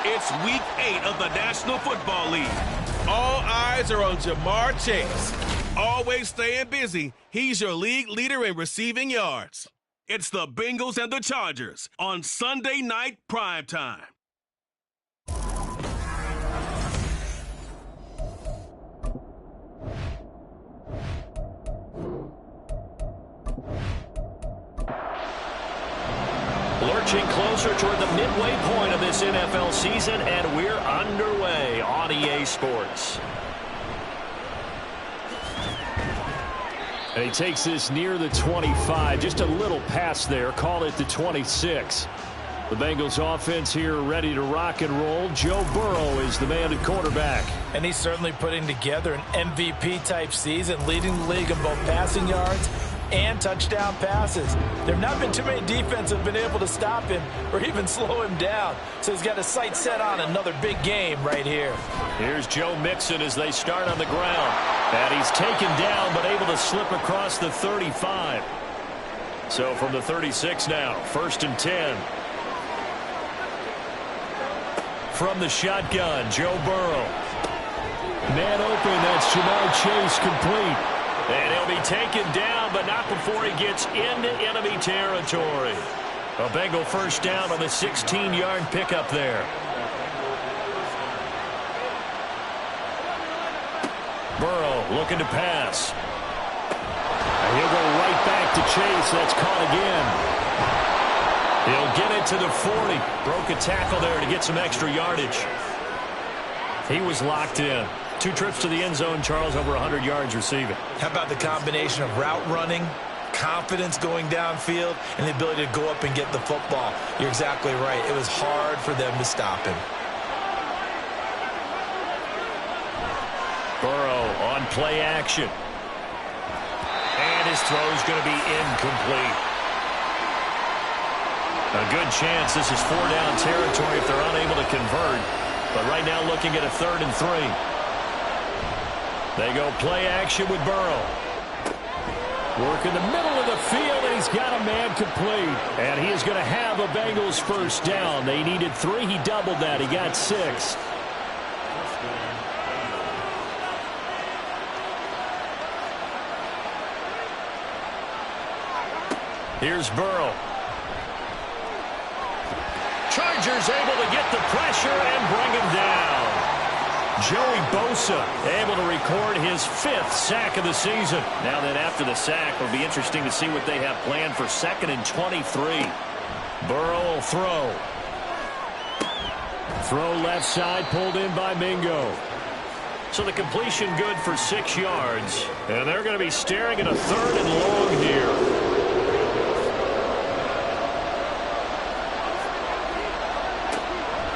It's Week 8 of the National Football League. All eyes are on Jamar Chase. Always staying busy, he's your league leader in receiving yards. It's the Bengals and the Chargers on Sunday Night Primetime. Lurching closer toward the midway point of this NFL season, and we're underway on EA Sports. And he takes this near the 25, just a little pass there, call it the 26. The Bengals offense here ready to rock and roll. Joe Burrow is the man at quarterback. And he's certainly putting together an MVP-type season, leading the league in both passing yards and touchdown passes. There have not been too many defenses that have been able to stop him or even slow him down. So he's got his sights set on another big game right here. Here's Joe Mixon as they start on the ground. And he's taken down but able to slip across the 35. So from the 36 now, 1st and 10. From the shotgun, Joe Burrow. Man open, that's Jamar Chase complete. And he'll be taken down, but not before he gets into enemy territory. A Bengal first down on the 16-yard pickup there. Burrow looking to pass. And he'll go right back to Chase. That's caught again. He'll get it to the 40. Broke a tackle there to get some extra yardage. He was locked in. 2 trips to the end zone, Charles, over 100 yards receiving. How about the combination of route running, confidence going downfield, and the ability to go up and get the football? You're exactly right. It was hard for them to stop him. Burrow on play action. And his throw's going to be incomplete. A good chance this is 4-down territory if they're unable to convert. But right now looking at a 3rd and 3. They go play action with Burrow. Work in the middle of the field, and he's got a man complete. And he is going to have a Bengals first down. They needed 3. He doubled that. He got 6. Here's Burrow. Chargers able to get the pressure and bring him down. Joey Bosa able to record his 5th sack of the season. Now then, after the sack, it'll be interesting to see what they have planned for 2nd and 23. Burrow will throw. Throw left side, pulled in by Mingo. So the completion good for 6 yards. And they're going to be staring at a 3rd and long here.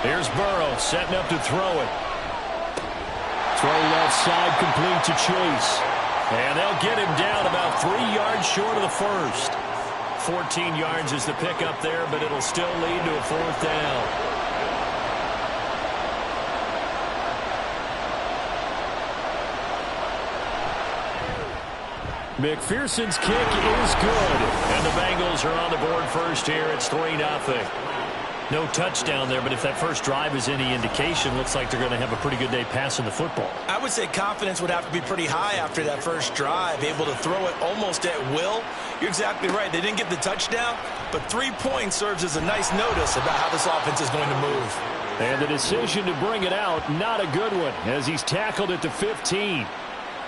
Here's Burrow setting up to throw it. Throw left side complete to Chase. And they'll get him down about 3 yards short of the first. 14 yards is the pickup there, but it'll still lead to a 4th down. McPherson's kick is good. And the Bengals are on the board first here. It's 3-0. No touchdown there, but if that first drive is any indication, looks like they're going to have a pretty good day passing the football. I would say confidence would have to be pretty high after that first drive, able to throw it almost at will. You're exactly right. They didn't get the touchdown, but 3 points serves as a nice notice about how this offense is going to move. And the decision to bring it out, not a good one, as he's tackled at the 15.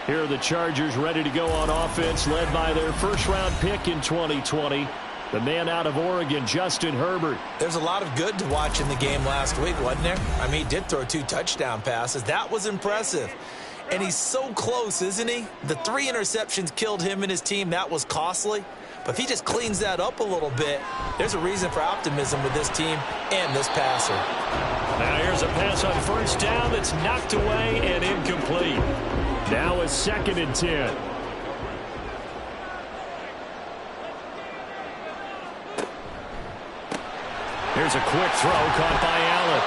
Here are the Chargers ready to go on offense, led by their first-round pick in 2020. The man out of Oregon, Justin Herbert. There's a lot of good to watch in the game last week, wasn't there? I mean, he did throw 2 touchdown passes. That was impressive. And he's so close, isn't he? The 3 interceptions killed him and his team. That was costly. But if he just cleans that up a little bit, there's a reason for optimism with this team and this passer. Now here's a pass on first down that's knocked away and incomplete. Now a 2nd and 10. Here's a quick throw caught by Allen.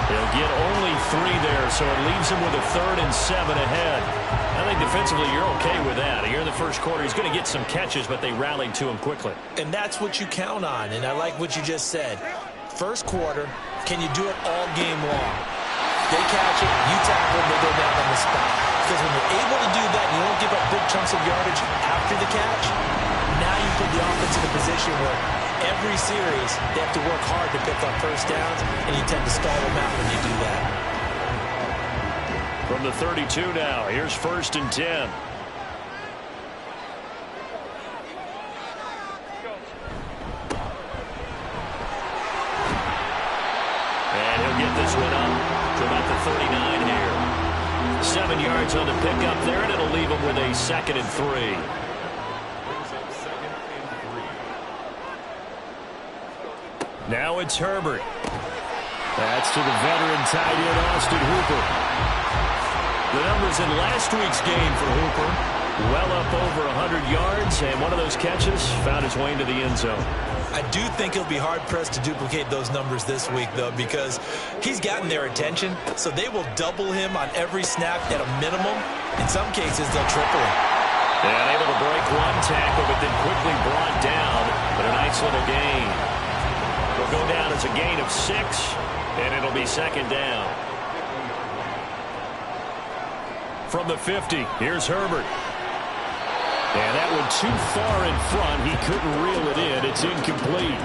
He'll get only 3 there, so it leaves him with a 3rd and 7 ahead. I think defensively you're okay with that. Here in the first quarter, he's going to get some catches, but they rallied to him quickly. And that's what you count on, and I like what you just said. First quarter, Can you do it all game long? They catch it, you tackle, and they go down on the spot. Because when you're able to do that, and you don't give up big chunks of yardage after the catch, now you put the offense in a position where every series they have to work hard to pick up first downs, and you tend to stall them out when you do that. From the 32 now, here's 1st and 10. And he'll get this one up to about the 39 here. 7 yards on the pickup there, and it'll leave him with a 2nd and 3. Now it's Herbert. That's to the veteran tight end, Austin Hooper. The numbers in last week's game for Hooper, well up over 100 yards, and one of those catches found its way into the end zone. I do think he'll be hard-pressed to duplicate those numbers this week, though, because he's gotten their attention, so they will double him on every snap at a minimum. In some cases, they'll triple him. And able to break one tackle, but then quickly brought down, but a nice little gain. Will go down as a gain of 6, and it'll be 2nd down. From the 50, here's Herbert. And that one too far in front. He couldn't reel it in. It's incomplete.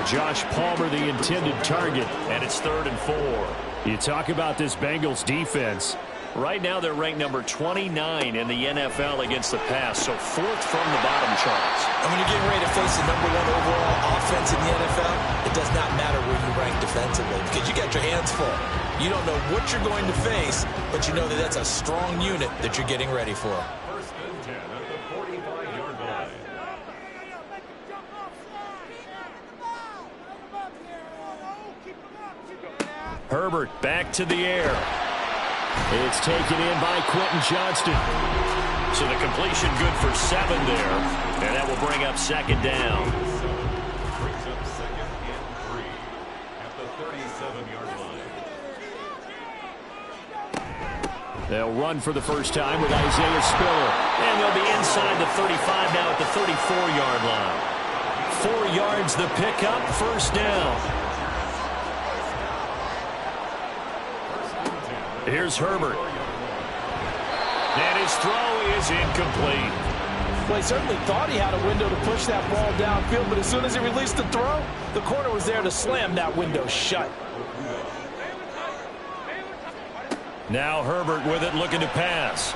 Josh Palmer, the intended target, and it's 3rd and 4. You talk about this Bengals defense. Right now, they're ranked number 29 in the NFL against the pass, so 4th from the bottom charts. And when you're getting ready to face the #1 overall offense in the NFL, it does not matter where you rank defensively because you got your hands full. You don't know what you're going to face, but you know that that's a strong unit that you're getting ready for. 1st and 10 at the 45-yard line. Herbert back to the air. It's taken in by Quentin Johnston. So the completion good for 7 there, and that will bring up 2nd down. Brings up 2nd and 3 at the 37-yard line. They'll run for the first time with Isaiah Spiller. And they'll be inside the 35 now at the 34-yard line. 4 yards the pickup, 1st down. Here's Herbert. And his throw is incomplete. Well, he certainly thought he had a window to push that ball downfield, but as soon as he released the throw, the corner was there to slam that window shut. Now Herbert with it, looking to pass.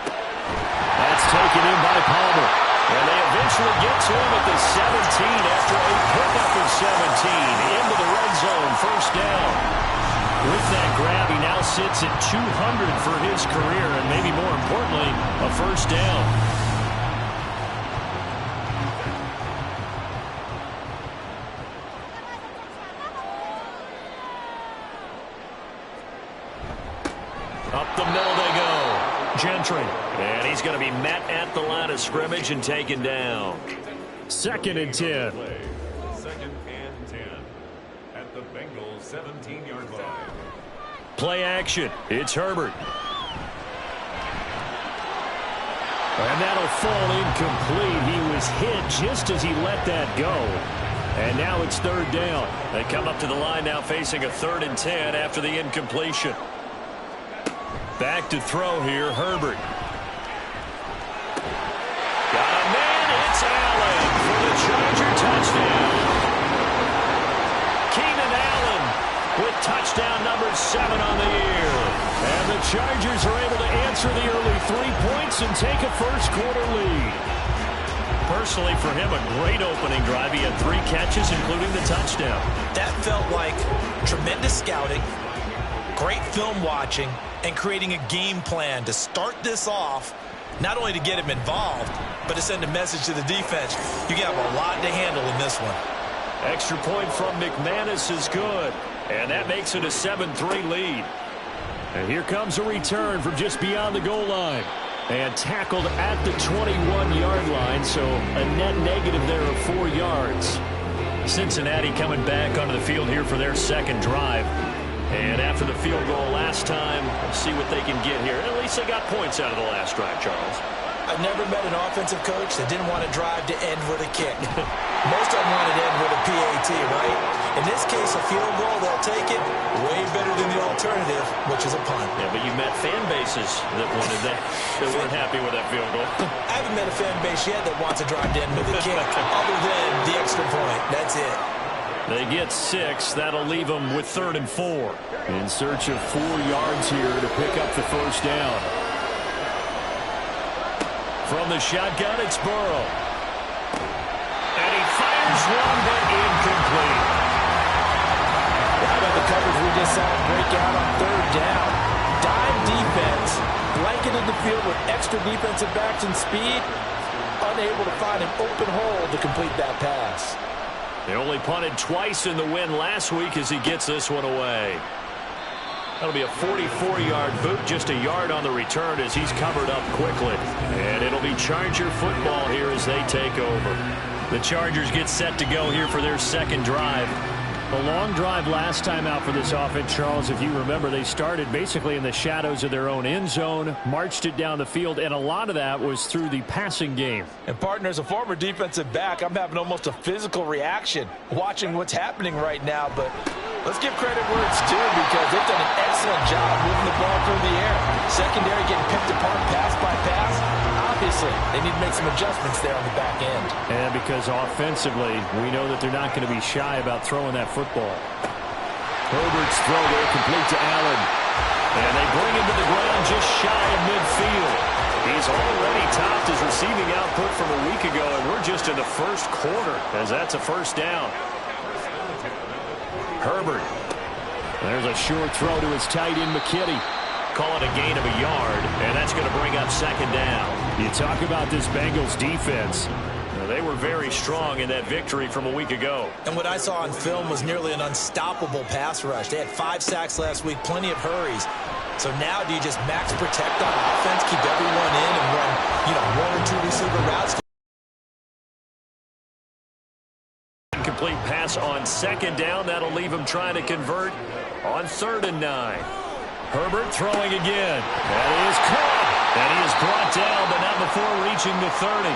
That's taken in by Palmer. And they eventually get to him at the 17 after a pickup of 17. Into the red zone, 1st down. With that grab, he now sits at 200 for his career, and maybe more importantly, a 1st down. Up the middle they go. Gentry. And he's going to be met at the line of scrimmage and taken down. 2nd and 10. 2nd and 10 at the Bengals 17-yard line. Play action. It's Herbert. And that'll fall incomplete. He was hit just as he let that go. And now it's 3rd down. They come up to the line now facing a 3rd and 10 after the incompletion. Back to throw here, Herbert. Got a man, it's Allen for the Charger touchdown. Keenan Allen with touchdown number 7 on the year. And the Chargers are able to answer the early 3 points and take a first-quarter lead. Personally, for him, a great opening drive. He had 3 catches, including the touchdown. That felt like tremendous scouting, great film watching, and creating a game plan to start this off, not only to get him involved, but to send a message to the defense. You have a lot to handle in this one. Extra point from McManus is good, and that makes it a 7-3 lead. And here comes a return from just beyond the goal line. And tackled at the 21-yard line, so a net negative there of 4 yards. Cincinnati coming back onto the field here for their 2nd drive. And after the field goal last time, we'll see what they can get here. At least they got points out of the last drive, Charles. I've never met an offensive coach that didn't want to drive to end with a kick. Most of them wanted to end with a PAT, right? In this case, a field goal, they'll take it. Way better than the alternative, which is a punt. Yeah, but you've met fan bases that wanted that weren't happy with that field goal. I haven't met a fan base yet that wants to drive in with a kick other than the extra point. That's it. They get 6. That'll leave them with 3rd and 4. In search of 4 yards here to pick up the first down. From the shotgun, it's Burrow. And he fires one, but incomplete. Out of the coverage, we just saw him break out on 3rd down. Dime defense, blanketed the field with extra defensive backs and speed, unable to find an open hole to complete that pass. They only punted twice in the win last week as he gets this one away. That'll be a 44-yard boot, just a yard on the return as he's covered up quickly. And it'll be Charger football here as they take over. The Chargers get set to go here for their second drive. A long drive last time out for this offense, Charles. If you remember, they started basically in the shadows of their own end zone, marched it down the field, and a lot of that was through the passing game. And, partner, as a former defensive back, I'm having almost a physical reaction watching what's happening right now. But let's give credit where it's due because they've done an excellent job moving the ball through the air. Secondary getting picked apart pass by pass. Obviously, they need to make some adjustments there on the back end. And because offensively, we know that they're not going to be shy about throwing that football. Herbert's throw there complete to Allen. And they bring him to the ground just shy of midfield. He's already topped his receiving output from a week ago, and we're just in the first quarter as that's a first down. Herbert. There's a short throw to his tight end, McKitty. Call it a gain of a yard, and that's going to bring up second down. You talk about this Bengals defense. They were very strong in that victory from a week ago. And what I saw on film was nearly an unstoppable pass rush. They had 5 sacks last week, plenty of hurries. So now do you just max protect on offense, keep everyone in, and run, 1 or 2 receiver routes? Incomplete pass on second down. That'll leave him trying to convert on 3rd and 9. Herbert throwing again. That is caught. And he is brought down, but not before reaching the 30.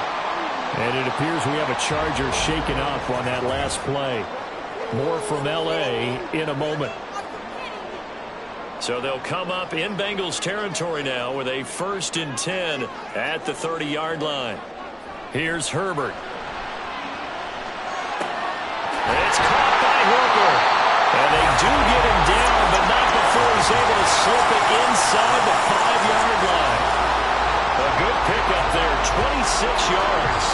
And it appears we have a Charger shaken up on that last play. More from L.A. in a moment. So they'll come up in Bengals territory now with a 1st and 10 at the 30-yard line. Here's Herbert. It's caught by Hooker. And they do get him down, but not before he's able to slip it inside the 5-yard line. A good pickup there, 26 yards.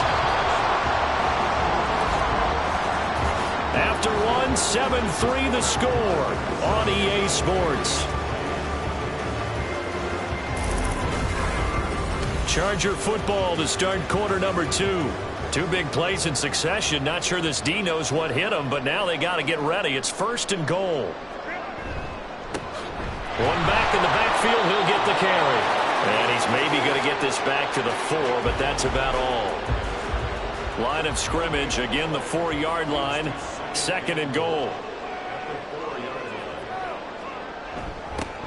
After one, 7-3 the score on EA Sports. Charger football to start quarter number 2. 2 big plays in succession. Not sure this D knows what hit him, but now they got to get ready. It's 1st and goal. One back in the backfield, he'll get the carry. And he's maybe going to get this back to the 4, but that's about all. Line of scrimmage, again the 4-yard line. 2nd and goal.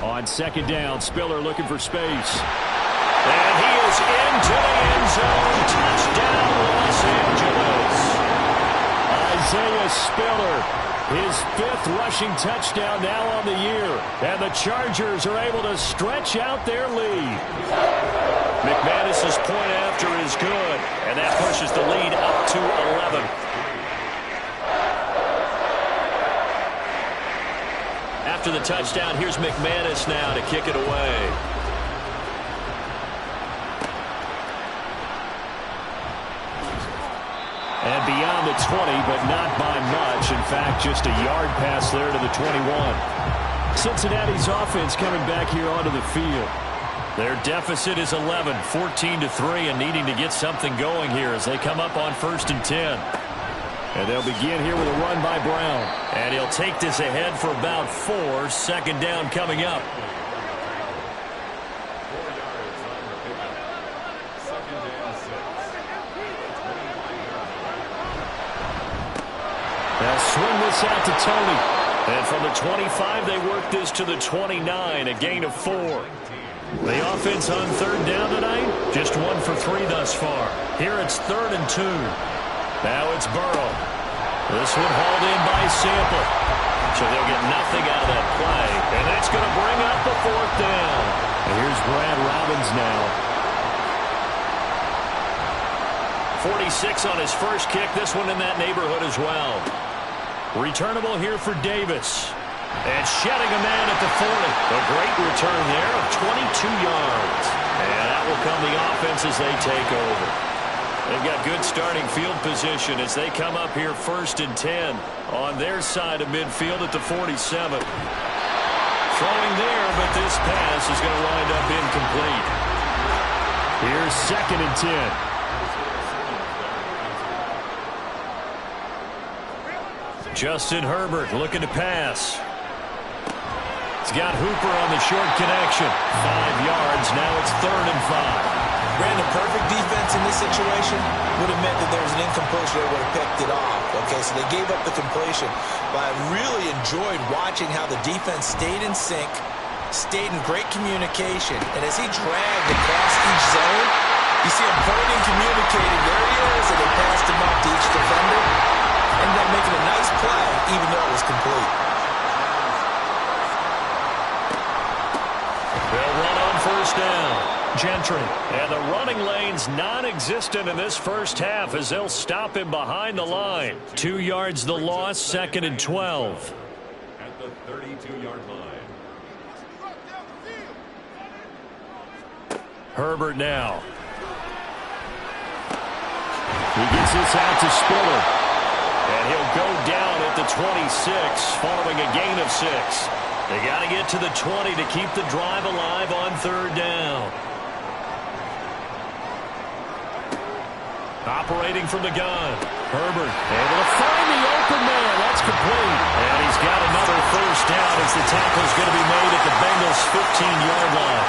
On 2nd down, Spiller looking for space. And he is into the end zone. Touchdown, Los Angeles. Isaiah Spiller, his 5th rushing touchdown now on the year. And the Chargers are able to stretch out their lead. McManus's point after is good, and that pushes the lead up to 11. After the touchdown, here's McManus now to kick it away. And beyond the 20, but not by much. In fact, just a yard pass there to the 21. Cincinnati's offense coming back here onto the field. Their deficit is 11, 14-3, and needing to get something going here as they come up on 1st and 10. And they'll begin here with a run by Brown. And he'll take this ahead for about 4. 2nd down coming up. They'll swing this out to Tony. And from the 25, they work this to the 29, a gain of 4. The offense on 3rd down tonight, just 1 for 3 thus far. Here it's 3rd and 2. Now it's Burrow. This one hauled in by Sample. So they'll get nothing out of that play. And that's going to bring up the 4th down. And here's Brad Robbins now. 46 on his first kick. This one in that neighborhood as well. Returnable here for Davis. And shedding a man at the 40. A great return there of 22 yards. And that will come the offense as they take over. They've got good starting field position as they come up here 1st and 10 on their side of midfield at the 47. Throwing there, but this pass is going to wind up incomplete. Here's 2nd and 10. Justin Herbert looking to pass. He's got Hooper on the short connection. 5 yards. Now it's 3rd and 5. Brandon, perfect defense in this situation would have meant that there was an incompletion. They would have picked it off. Okay, so they gave up the completion. But I really enjoyed watching how the defense stayed in sync, stayed in great communication. And as he dragged across each zone, you see him pointing, communicating. There he is, and they passed him up to each defender. Ended up making a nice play, even though it was complete. They'll run on 1st down. Gentry. And the running lane's non-existent in this first half as they'll stop him behind the line. 2 yards the loss, 2nd and 12. At the 32-yard line. Herbert now. He gets this out to Spiller. And he'll go down at the 26 following a gain of 6. They got to get to the 20 to keep the drive alive on 3rd down. Operating from the gun. Herbert able to find the open man. That's complete. And he's got another 1st down as the tackle's going to be made at the Bengals' 15-yard line.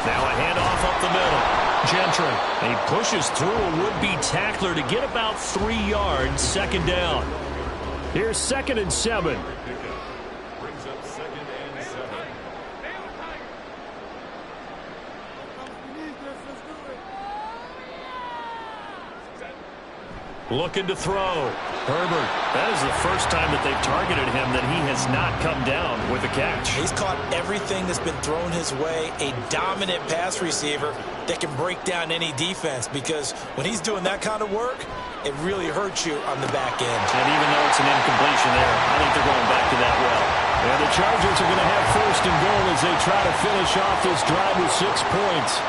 Now a handoff up the middle. Gentry. And he pushes through a would-be tackler to get about 3 yards. 2nd down. Here's 2nd and 7. Brings up 2nd and 7. Looking to throw. Herbert. That is the first time that they've targeted him that he has not come down with a catch. He's caught everything that's been thrown his way. A dominant pass receiver that can break down any defense, because when he's doing that kind of work, it really hurts you on the back end. And even though it's an incompletion there, I think they're going back to that well. And the Chargers are going to have 1st and goal as they try to finish off this drive with 6 points.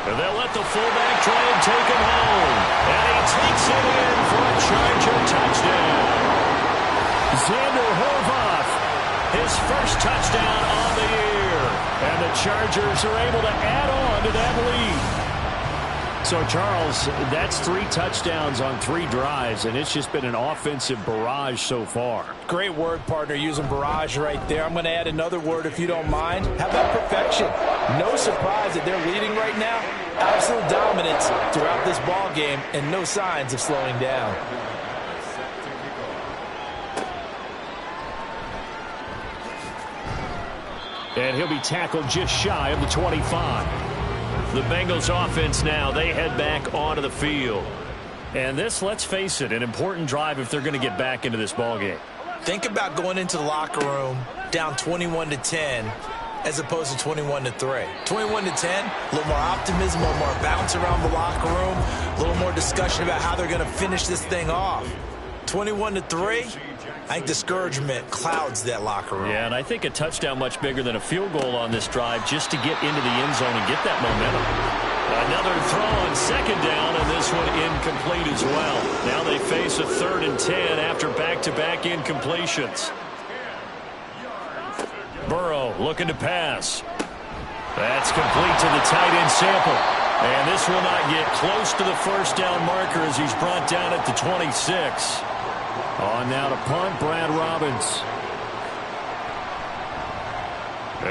And they'll let the fullback try and take him home. And he takes it in for a Charger touchdown. Xander Horvath, his first touchdown on the year. And the Chargers are able to add on to that lead. So, Charles, that's 3 touchdowns on 3 drives, and it's just been an offensive barrage so far. Great word, partner, using barrage right there. I'm going to add another word, if you don't mind. How about perfection? No surprise that they're leading right now. Absolute dominance throughout this ball game, and no signs of slowing down. And he'll be tackled just shy of the 25. The Bengals offense now, they head back onto the field. And this, let's face it, an important drive if they're going to get back into this ballgame. Think about going into the locker room down 21-10 as opposed to 21-3. 21-10, a little more optimism, a little more bounce around the locker room, a little more discussion about how they're going to finish this thing off. 21-3, I think discouragement clouds that locker room. Yeah, and I think a touchdown much bigger than a field goal on this drive just to get into the end zone and get that momentum. Another throw on 2nd down, and this one incomplete as well. Now they face a 3rd and 10 after back-to-back incompletions. Burrow looking to pass. That's complete to the tight end Sample. And this will not get close to the 1st down marker as he's brought down at the 26. On now to punt, Brad Robbins.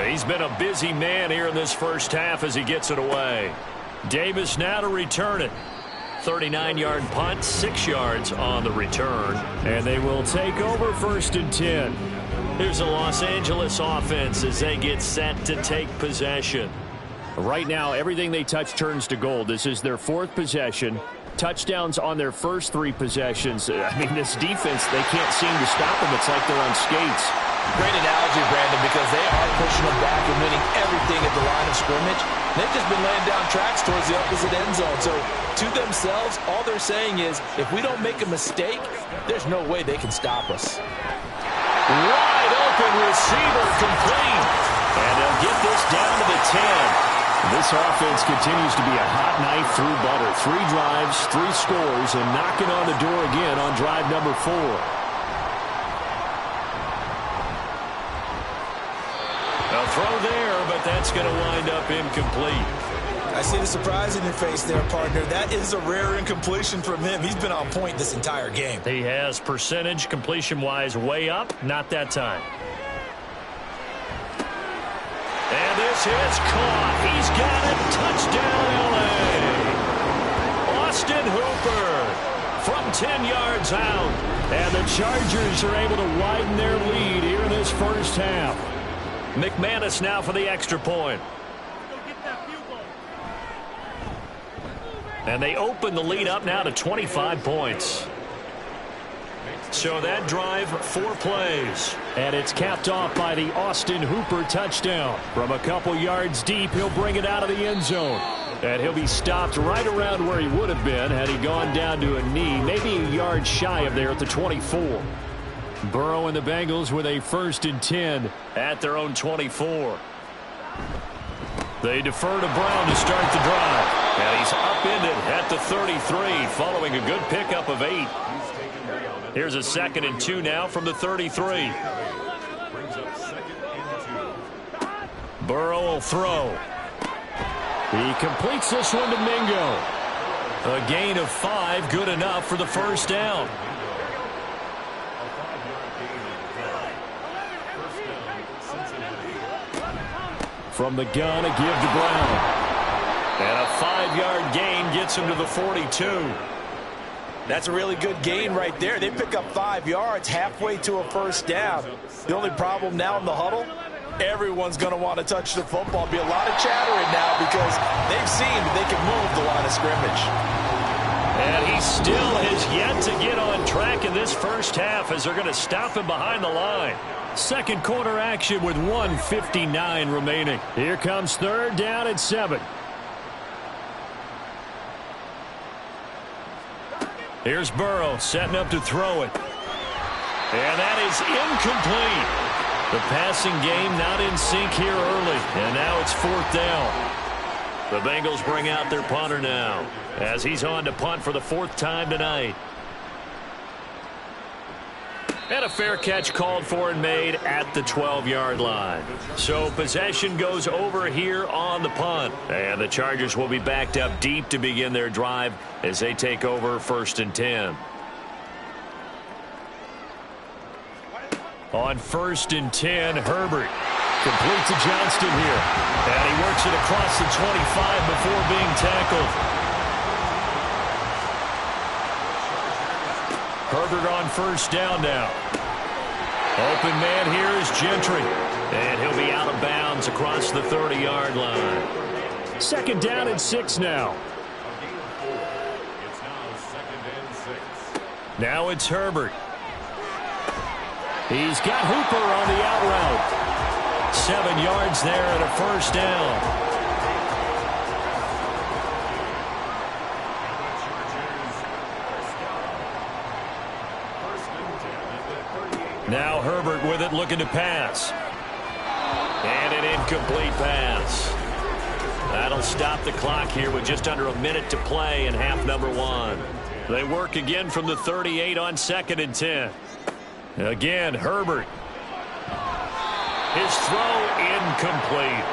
He's been a busy man here in this first half as he gets it away. Davis now to return it. 39-yard punt, 6 yards on the return. And they will take over 1st and 10. Here's the Los Angeles offense as they get set to take possession. Right now, everything they touch turns to gold. This is their 4th possession. Touchdowns on their first 3 possessions. I mean, this defense, they can't seem to stop them. It's like they're on skates. Great analogy, Brandon, because they are pushing them back and winning everything at the line of scrimmage. They've just been laying down tracks towards the opposite end zone. So to themselves, all they're saying is, if we don't make a mistake, there's no way they can stop us. Wide open receiver complete. And they'll get this down to the 10. This offense continues to be a hot knife through butter. 3 drives, 3 scores, and knocking on the door again on drive number 4. A throw there, but that's going to wind up incomplete. I see the surprise in your face there, partner. That is a rare incompletion from him. He's been on point this entire game. He has percentage completion-wise way up. Not that time. And this is caught. He's got it. Touchdown, L.A. Austin Hooper from 10 yards out. And the Chargers are able to widen their lead here in this first half. McManus now for the extra point. And they open the lead up now to 25 points. So that drive, 4 plays. And it's capped off by the Austin Hooper touchdown. From a couple yards deep, he'll bring it out of the end zone. And he'll be stopped right around where he would have been had he gone down to a knee, maybe a yard shy of there at the 24. Burrow and the Bengals with a 1st and 10 at their own 24. They defer to Brown to start the drive. And he's upended at the 33 following a good pickup of 8. Here's a 2nd and 2 now from the 33. Burrow will throw. He completes this one to Mingo. A gain of 5, good enough for the first down. From the gun, a give to Brown. And a 5-yard gain gets him to the 42. That's a really good gain right there. They pick up 5 yards halfway to a first down. The only problem now in the huddle, everyone's going to want to touch the football. Be a lot of chattering now because they've seen that they can move the line of scrimmage. And he still has yet to get on track in this first half as they're going to stop him behind the line. Second quarter action with 1:59 remaining. Here comes 3rd down and 7. Here's Burrow setting up to throw it. And that is incomplete. The passing game not in sync here early. And now it's 4th down. The Bengals bring out their punter now as he's on to punt for the 4th time tonight. And a fair catch called for and made at the 12-yard line. So possession goes over here on the punt. And the Chargers will be backed up deep to begin their drive as they take over 1st and 10. On 1st and 10, Herbert completes to Johnston here. And he works it across the 25 before being tackled. Herbert on 1st down now. Open man here is Gentry. And he'll be out of bounds across the 30-yard line. 2nd down and 6 now. Now it's Herbert. He's got Hooper on the out route. 7 yards there and a first down. Now Herbert with it, looking to pass. And an incomplete pass. That'll stop the clock here with just under a minute to play in half number 1. They work again from the 38 on 2nd and 10. Again, Herbert. His throw incomplete.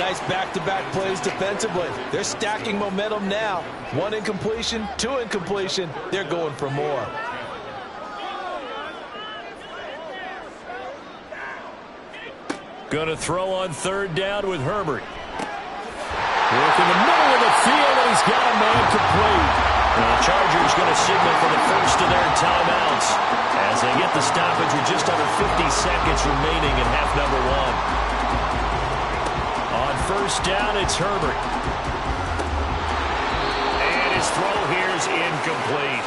Nice back-to-back plays defensively. They're stacking momentum now. 1 incompletion, 2 incompletion. They're going for more. Going to throw on 3rd down with Herbert. Work in the middle of the field, and he's got a man complete. And the Chargers going to signal for the first of their timeouts as they get the stoppage with just under 50 seconds remaining in half number 1. On first down, it's Herbert. And his throw here is incomplete.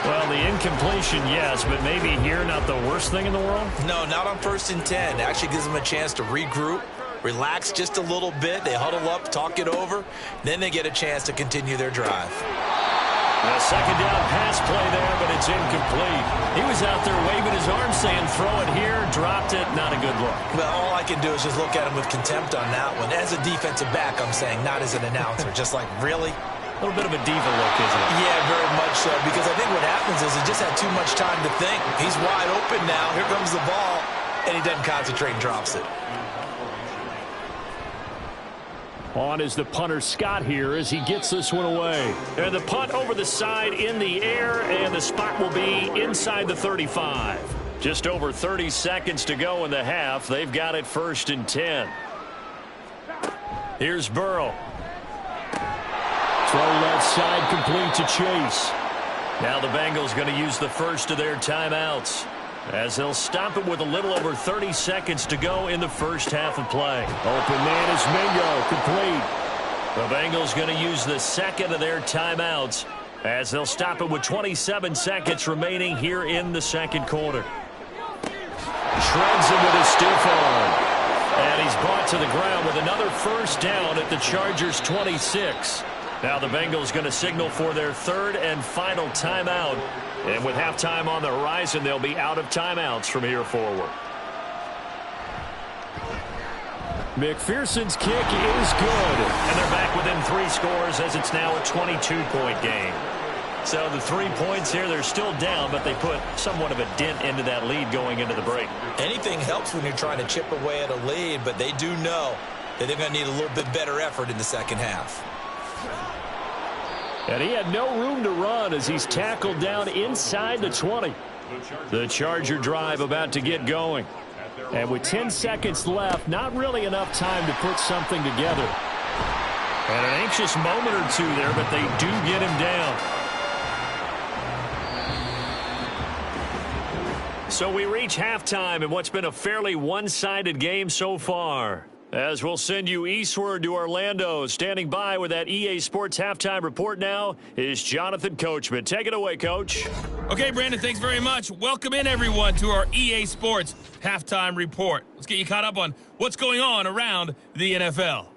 Well, the incompletion, yes, but maybe here not the worst thing in the world? No, not on 1st and 10. Actually gives them a chance to regroup, relax just a little bit. They huddle up, talk it over. Then they get a chance to continue their drive. A second down pass play there, but it's incomplete. He was out there waving his arm saying, throw it here, dropped it, not a good look. Well, all I can do is just look at him with contempt on that one. As a defensive back, I'm saying, not as an announcer. Just like, really? A little bit of a diva look, isn't it? Yeah, very much so, because I think what happens is he just had too much time to think. He's wide open now. Here comes the ball, and he doesn't concentrate and drops it. On is the punter Scott here as he gets this one away. And the punt over the side in the air, and the spot will be inside the 35. Just over 30 seconds to go in the half. They've got it 1st and 10. Here's Burrow. Throw left side complete to Chase. Now the Bengals going to use the first of their timeouts as they'll stop it with a little over 30 seconds to go in the first half of play. Open man is Mingo, complete. The Bengals going to use the second of their timeouts as they'll stop it with 27 seconds remaining here in the second quarter. Shreds him with his stiff arm. And he's brought to the ground with another first down at the Chargers' 26. Now the Bengals going to signal for their third and final timeout. And with halftime on the horizon, they'll be out of timeouts from here forward. McPherson's kick is good. And they're back within 3 scores as it's now a 22-point game. So the 3 points here, they're still down, but they put somewhat of a dent into that lead going into the break. Anything helps when you're trying to chip away at a lead, but they do know that they're going to need a little bit better effort in the second half. And he had no room to run as he's tackled down inside the 20. The Charger drive about to get going. And with 10 seconds left, not really enough time to put something together. And an anxious moment or two there, but they do get him down. So we reach halftime in what's been a fairly one-sided game so far. As we'll send you eastward to Orlando. Standing by with that EA Sports halftime report now is Jonathan Coachman. Take it away, Coach. Okay, Brandon, thanks very much. Welcome in, everyone, to our EA Sports halftime report. Let's get you caught up on what's going on around the NFL.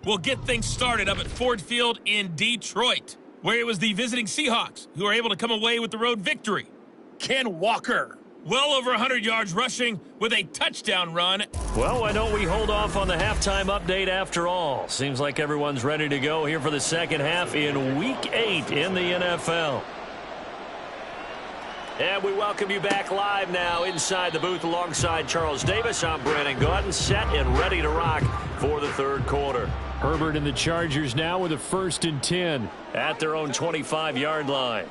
We'll get things started up at Ford Field in Detroit, where it was the visiting Seahawks who were able to come away with the road victory. Ken Walker, well over 100 yards rushing with a touchdown run. Well, why don't we hold off on the halftime update after all? Seems like everyone's ready to go here for the second half in Week 8 in the NFL. And we welcome you back live now inside the booth alongside Charles Davis. I'm Brandon Gaudin, set and ready to rock for the third quarter. Herbert and the Chargers now with a 1st and 10 at their own 25-yard line.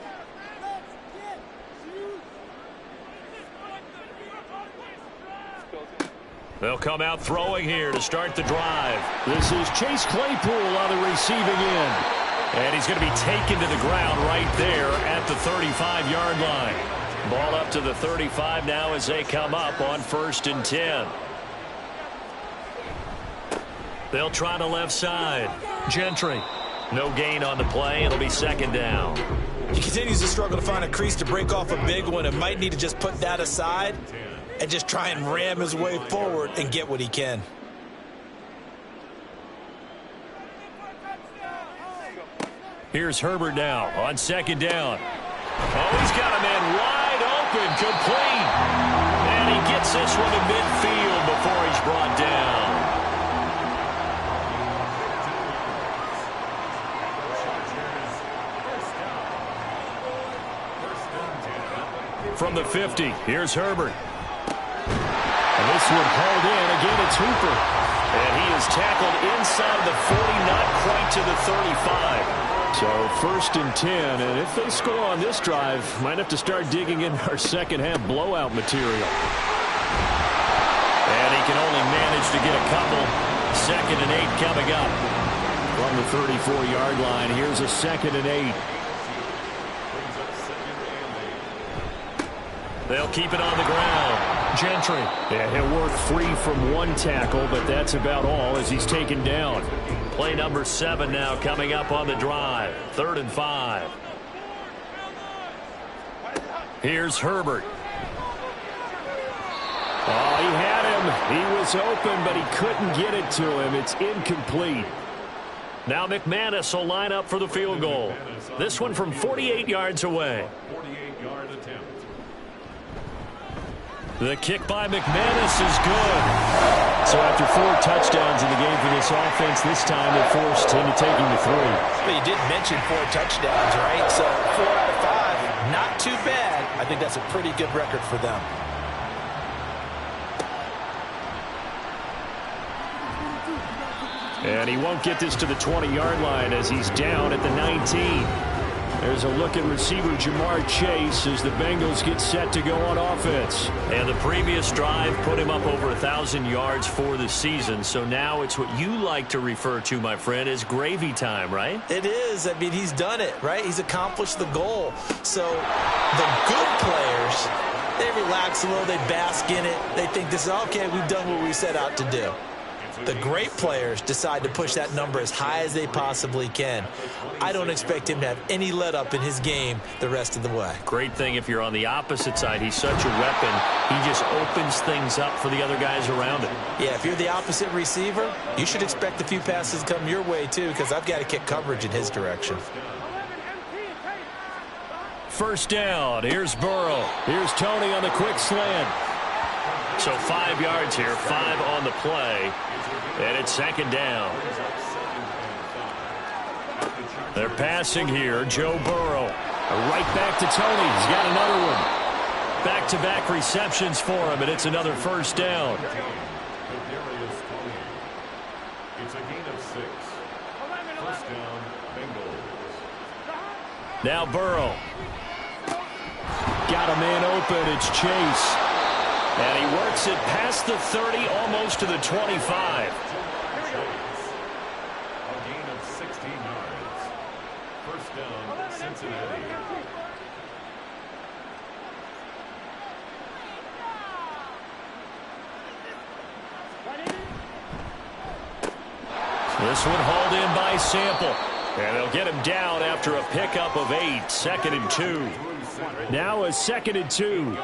They'll come out throwing here to start the drive. This is Chase Claypool on the receiving end. And he's going to be taken to the ground right there at the 35-yard line. Ball up to the 35 now as they come up on 1st and 10. They'll try the left side. Gentry. No gain on the play. It'll be second down. He continues to struggle to find a crease to break off a big one and might need to just put that aside and just try and ram his way forward and get what he can. Here's Herbert now on second down. Oh, he's got a man wide open, complete. And he gets this one to midfield before he's brought down. From the 50, here's Herbert. And this one hauled in. Again, it's Hooper. And he is tackled inside the 40, not quite to the 35. So 1st and 10, and if they score on this drive, might have to start digging in our second half blowout material. And he can only manage to get a couple. 2nd and 8 coming up. From the 34-yard line, here's a 2nd and 8. They'll keep it on the ground. Gentry. Yeah, he'll work free from one tackle, but that's about all as he's taken down. Play number 7 now coming up on the drive. 3rd and 5. Here's Herbert. Oh, he had him. He was open, but he couldn't get it to him. It's incomplete. Now McManus will line up for the field goal. This one from 48 yards away. 48-yard attempt. The kick by McManus is good. So after 4 touchdowns in the game for this offense, this time they're forced into taking the 3. But you did mention 4 touchdowns, right? So 4 out of 5, not too bad. I think that's a pretty good record for them. And he won't get this to the 20-yard line as he's down at the 19. There's a look at receiver Jamar Chase as the Bengals get set to go on offense. And the previous drive put him up over 1,000 yards for the season. So now it's what you like to refer to, my friend, as gravy time, right? It is. I mean, he's done it, right? He's accomplished the goal. So the good players, they relax a little. They bask in it. They think this is, okay, we've done what we set out to do. The great players decide to push that number as high as they possibly can. I don't expect him to have any let-up in his game the rest of the way. Great thing if you're on the opposite side. He's such a weapon. He just opens things up for the other guys around him. Yeah, if you're the opposite receiver, you should expect a few passes come your way, too, because I've got to kick coverage in his direction. First down. Here's Burrow. Here's Tony on the quick slant. So 5 yards here, 5 on the play. And it's 2nd down. They're passing here. Joe Burrow. Right back to Tony. He's got another one. Back-to-back receptions for him, and it's another first down. It's a gain of 6. First down, Bengals. Now Burrow. Got a man open. It's Chase. And he works it past the 30, almost to the 25. A gain of 16 yards. First down, Cincinnati. This one hauled in by Sample. And they'll get him down after a pickup of 8. 2nd and 2. Now a 2nd and 2.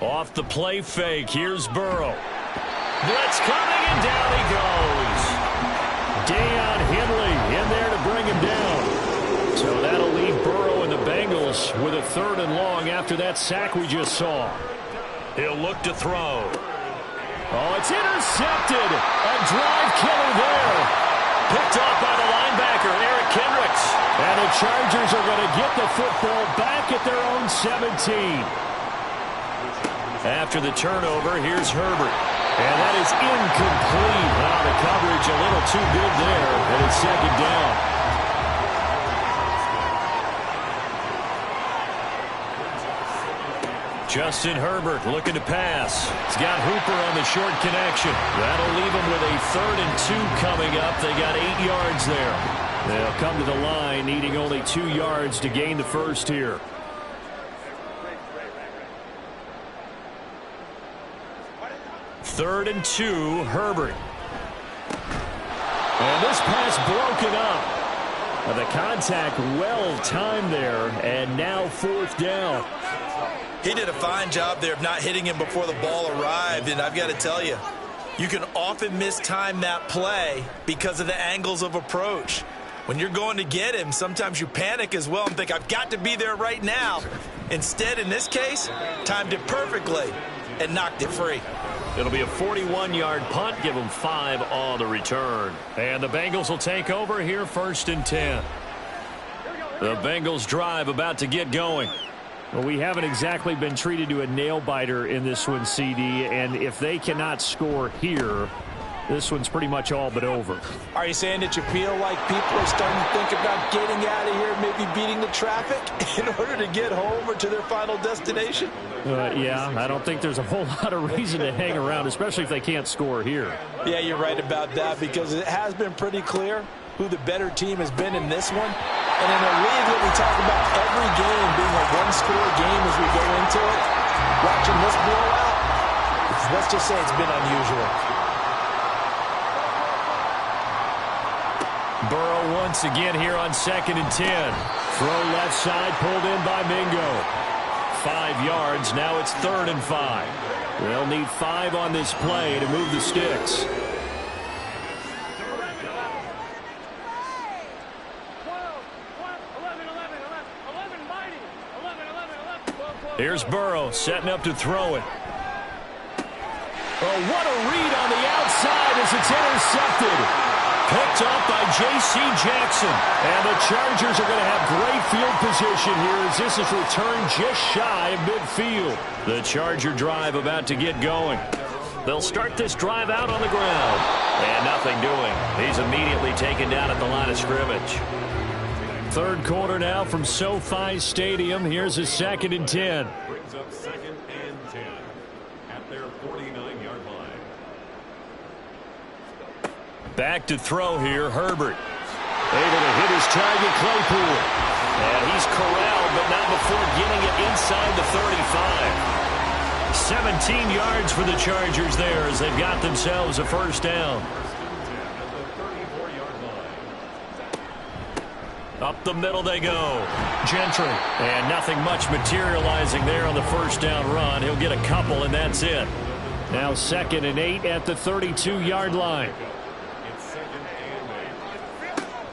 Off the play fake, here's Burrow. Blitz coming, and down he goes. Deion Henley in there to bring him down. So that'll leave Burrow and the Bengals with a 3rd and long after that sack we just saw. He'll look to throw. Oh, it's intercepted. A drive killer there. Picked off by the linebacker, Eric Kendricks. And the Chargers are going to get the football back at their own 17. After the turnover, here's Herbert. And that is incomplete. Wow, the coverage a little too good there, and it's 2nd down. Justin Herbert looking to pass. He's got Hooper on the short connection. That'll leave him with a 3rd and 2 coming up. They got 8 yards there. They'll come to the line needing only 2 yards to gain the first here. 3rd and 2, Herbert. And this pass broken up. The contact well timed there, and now 4th down. He did a fine job there of not hitting him before the ball arrived, and I've got to tell you, you can often mistime that play because of the angles of approach. When you're going to get him, sometimes you panic as well and think, I've got to be there right now. Instead, in this case, timed it perfectly and knocked it free. It'll be a 41-yard punt. Give them 5 on the return. And the Bengals will take over here, 1st and 10. The Bengals drive about to get going. Well, we haven't exactly been treated to a nail-biter in this one, CD, and if they cannot score here, this one's pretty much all but over. Are you saying that you feel like people are starting to think about getting out of here, maybe beating the traffic in order to get home or to their final destination? Yeah, I don't think there's a whole lot of reason to hang around, especially if they can't score here. Yeah, you're right about that because it has been pretty clear who the better team has been in this one. And in a league that we talk about every game being a one-score game as we go into it, watching this blowout, let's just say it's been unusual. Burrow once again here on 2nd and 10. Throw left side, pulled in by Mingo. 5 yards, now it's 3rd and 5. They'll need 5 on this play to move the sticks. Here's Burrow setting up to throw it. Oh, what a read on the outside as it's intercepted. Picked up by J.C. Jackson. And the Chargers are going to have great field position here as this is returned just shy of midfield. The Charger drive about to get going. They'll start this drive out on the ground. And nothing doing. He's immediately taken down at the line of scrimmage. 3rd quarter now from SoFi Stadium. Here's a 2nd and 10. Brings up 2nd and 10 at their 49-yard line. Back to throw here, Herbert. Able to hit his target, Claypool. And he's corralled, but not before getting it inside the 35. 17 yards for the Chargers there as they've got themselves a first down. Up the middle they go. Gentry. And nothing much materializing there on the first down run. He'll get a couple, and that's it. Now 2nd and 8 at the 32-yard line.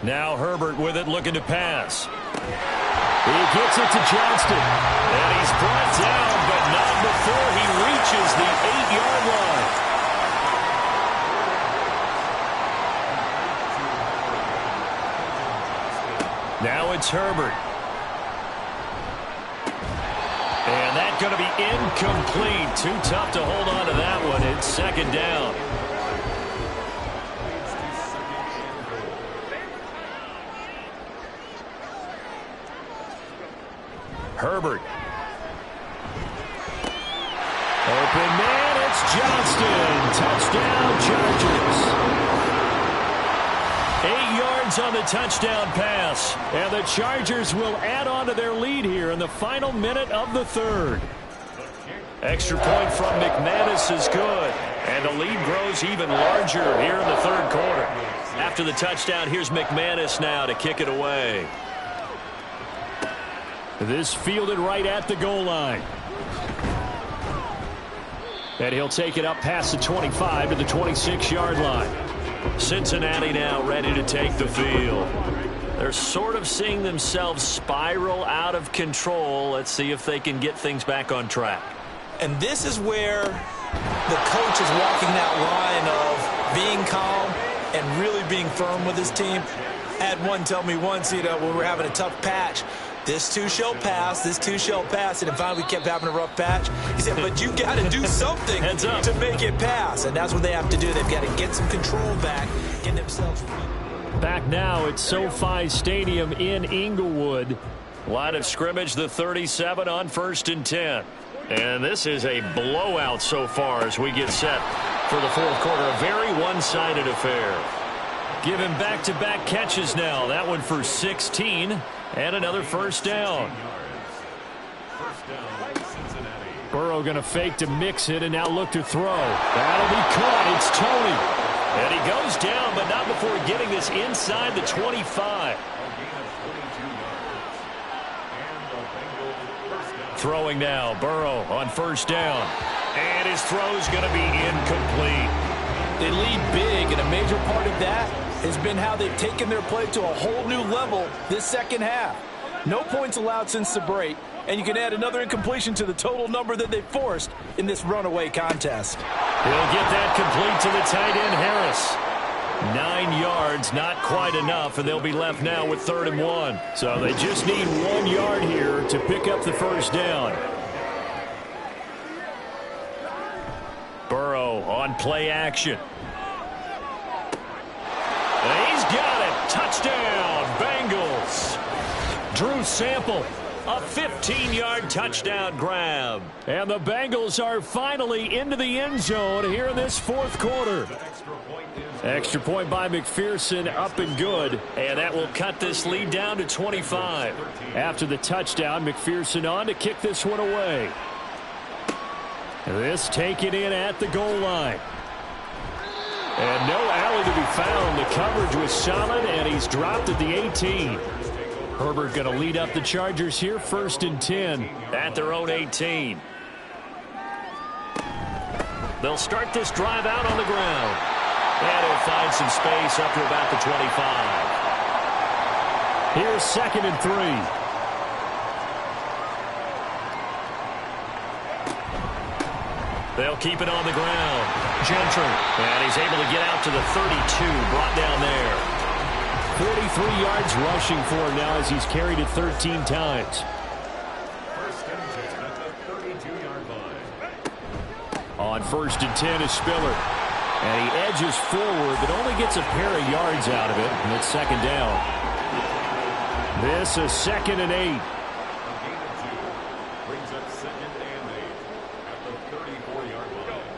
Now Herbert with it, looking to pass. He gets it to Johnston. And he's brought down, but not before he reaches the 8-yard line. Now it's Herbert. And that's going to be incomplete. Too tough to hold on to that one. It's 2nd down. Herbert. Open man, it's Johnston. Touchdown, Chargers. 8 yards on the touchdown pass. And the Chargers will add on to their lead here in the final minute of the 3rd. Extra point from McManus is good. And the lead grows even larger here in the 3rd quarter. After the touchdown, here's McManus now to kick it away. This fielded right at the goal line. And he'll take it up past the 25 to the 26-yard line. Cincinnati now ready to take the field. They're sort of seeing themselves spiral out of control. Let's see if they can get things back on track. And this is where the coach is walking that line of being calm and really being firm with his team. I had one tell me once, when we're having a tough patch, this too shall pass, this too shall pass. And finally we kept having a rough patch. He said, but you got to do something to make it pass. And that's what they have to do. They've got to get some control back, get themselves back now at SoFi Stadium in Inglewood. Line of scrimmage, the 37 on 1st and 10. And this is a blowout so far as we get set for the 4th quarter. A very one-sided affair. Given back-to-back catches now. That one for 16. And another first down. Burrow going to fake to mix it and now look to throw. That'll be caught. It's Tony. And he goes down, but not before getting this inside the 25. Throwing now. Burrow on first down. And his throw's going to be incomplete. They lead big, and a major part of that has been how they've taken their play to a whole new level this second half. No points allowed since the break, and you can add another incompletion to the total number that they forced in this runaway contest. He'll get that complete to the tight end, Harris. 9 yards, not quite enough, and they'll be left now with 3rd and 1. So they just need 1 yard here to pick up the first down. Burrow on play action. And he's got it. Touchdown, Bengals. Drew Sample, a 15-yard touchdown grab. And the Bengals are finally into the end zone here in this 4th quarter. The extra point is Extra point by McPherson, up and good. And that will cut this lead down to 25. After the touchdown, McPherson on to kick this one away. This taken in at the goal line. And no alley to be found. The coverage was solid, and he's dropped at the 18. Herbert going to lead up the Chargers here, 1st and 10. At their own 18. They'll start this drive out on the ground. And he'll find some space up to about the 25. Here's 2nd and 3. They'll keep it on the ground. Gentry. And he's able to get out to the 32, brought down there. 43 yards rushing for him now as he's carried it 13 times. First and 10 at the 32-yard line. On 1st and 10 is Spiller. And he edges forward, but only gets a pair of yards out of it, and it's 2nd down. This is 2nd and 8. A gain of 2 brings up 2nd and 8 at the 34-yard line.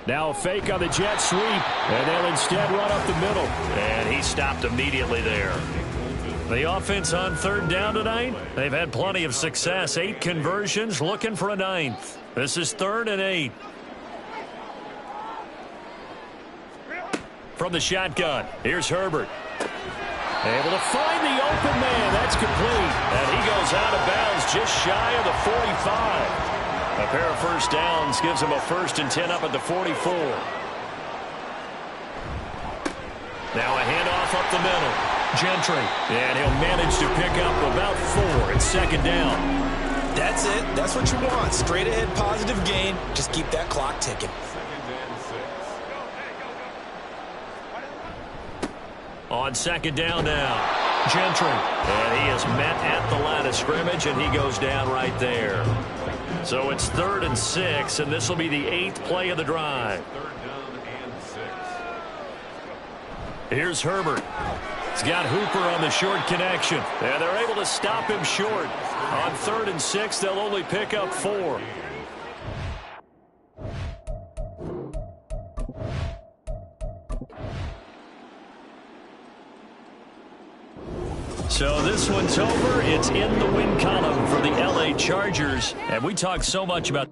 Now a fake on the jet sweep, and they'll instead run up the middle. And he stopped immediately there. The offense on 3rd down tonight, they've had plenty of success. 8 conversions, looking for a 9th. This is 3rd and 8. From the shotgun, here's Herbert. Able to find the open man. That's complete. And he goes out of bounds just shy of the 45. A pair of first downs gives him a 1st and 10 up at the 44. Now a handoff up the middle. Gentry. And he'll manage to pick up about 4. It's 2nd down. That's it. That's what you want. Straight ahead positive gain. Just keep that clock ticking. 2nd and 6. On 2nd down now. Gentry. And he is met at the line of scrimmage, and he goes down right there. So it's 3rd and 6, and this will be the 8th play of the drive. 3rd down and 6. Here's Herbert. He's got Hooper on the short connection. And they're able to stop him short. On 3rd and 6, they'll only pick up 4. So this one's over. It's in the win column for the LA Chargers. And we talked so much about